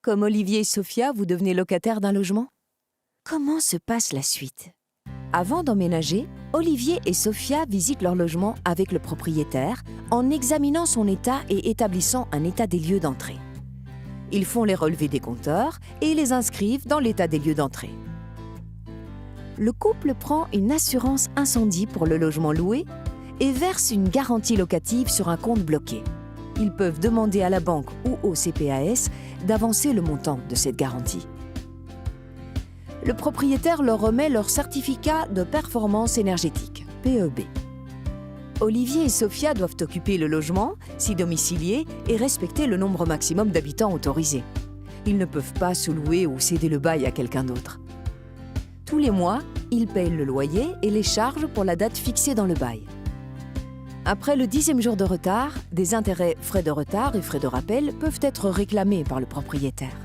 comme Olivier et Sophia, vous devenez locataires d'un logement? Comment se passe la suite? Avant d'emménager, Olivier et Sophia visitent leur logement avec le propriétaire en examinant son état et établissant un état des lieux d'entrée. Ils font les relevés des compteurs et les inscrivent dans l'état des lieux d'entrée. Le couple prend une assurance incendie pour le logement loué et verse une garantie locative sur un compte bloqué. Ils peuvent demander à la banque ou au CPAS d'avancer le montant de cette garantie. Le propriétaire leur remet leur certificat de performance énergétique, PEB. Olivier et Sophia doivent occuper le logement, s'y domicilier et respecter le nombre maximum d'habitants autorisés. Ils ne peuvent pas se louer ou céder le bail à quelqu'un d'autre. Tous les mois, ils payent le loyer et les charges pour la date fixée dans le bail. Après le 10e jour de retard, des intérêts, frais de retard et frais de rappel peuvent être réclamés par le propriétaire.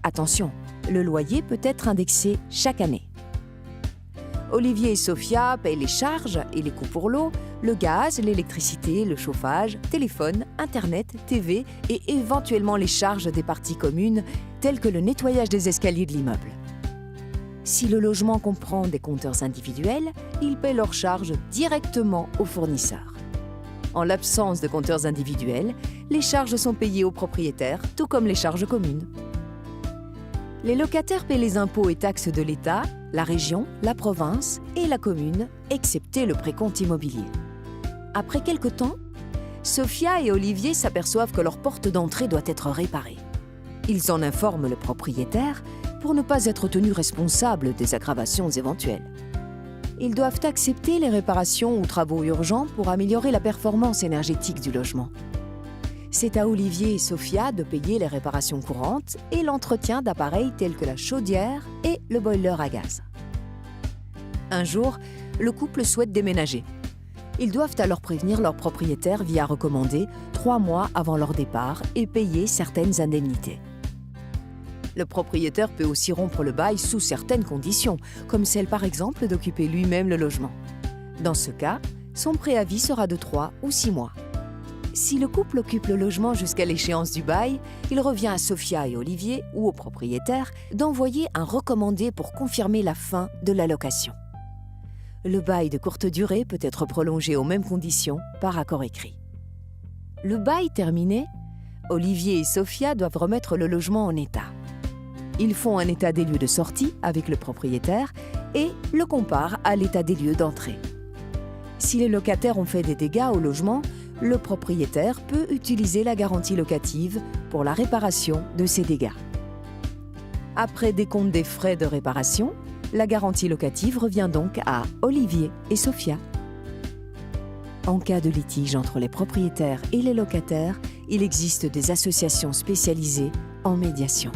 Attention, le loyer peut être indexé chaque année. Olivier et Sophia payent les charges et les coûts pour l'eau, le gaz, l'électricité, le chauffage, téléphone, Internet, TV et éventuellement les charges des parties communes telles que le nettoyage des escaliers de l'immeuble. Si le logement comprend des compteurs individuels, ils paient leurs charges directement au fournisseur. En l'absence de compteurs individuels, les charges sont payées au propriétaire, tout comme les charges communes. Les locataires paient les impôts et taxes de l'État, la région, la province et la commune, excepté le précompte immobilier. Après quelque temps, Sophia et Olivier s'aperçoivent que leur porte d'entrée doit être réparée. Ils en informent le propriétaire pour ne pas être tenus responsables des aggravations éventuelles. Ils doivent accepter les réparations ou travaux urgents pour améliorer la performance énergétique du logement. C'est à Olivier et Sophia de payer les réparations courantes et l'entretien d'appareils tels que la chaudière et le boiler à gaz. Un jour, le couple souhaite déménager. Ils doivent alors prévenir leur propriétaire via recommandé 3 mois avant leur départ et payer certaines indemnités. Le propriétaire peut aussi rompre le bail sous certaines conditions, comme celle par exemple d'occuper lui-même le logement. Dans ce cas, son préavis sera de 3 ou 6 mois. Si le couple occupe le logement jusqu'à l'échéance du bail, il revient à Sophia et Olivier ou au propriétaire d'envoyer un recommandé pour confirmer la fin de la location. Le bail de courte durée peut être prolongé aux mêmes conditions par accord écrit. Le bail terminé, Olivier et Sophia doivent remettre le logement en état. Ils font un état des lieux de sortie avec le propriétaire et le comparent à l'état des lieux d'entrée. Si les locataires ont fait des dégâts au logement, le propriétaire peut utiliser la garantie locative pour la réparation de ces dégâts. Après décompte des frais de réparation, la garantie locative revient donc à Olivier et Sophia. En cas de litige entre les propriétaires et les locataires, il existe des associations spécialisées en médiation.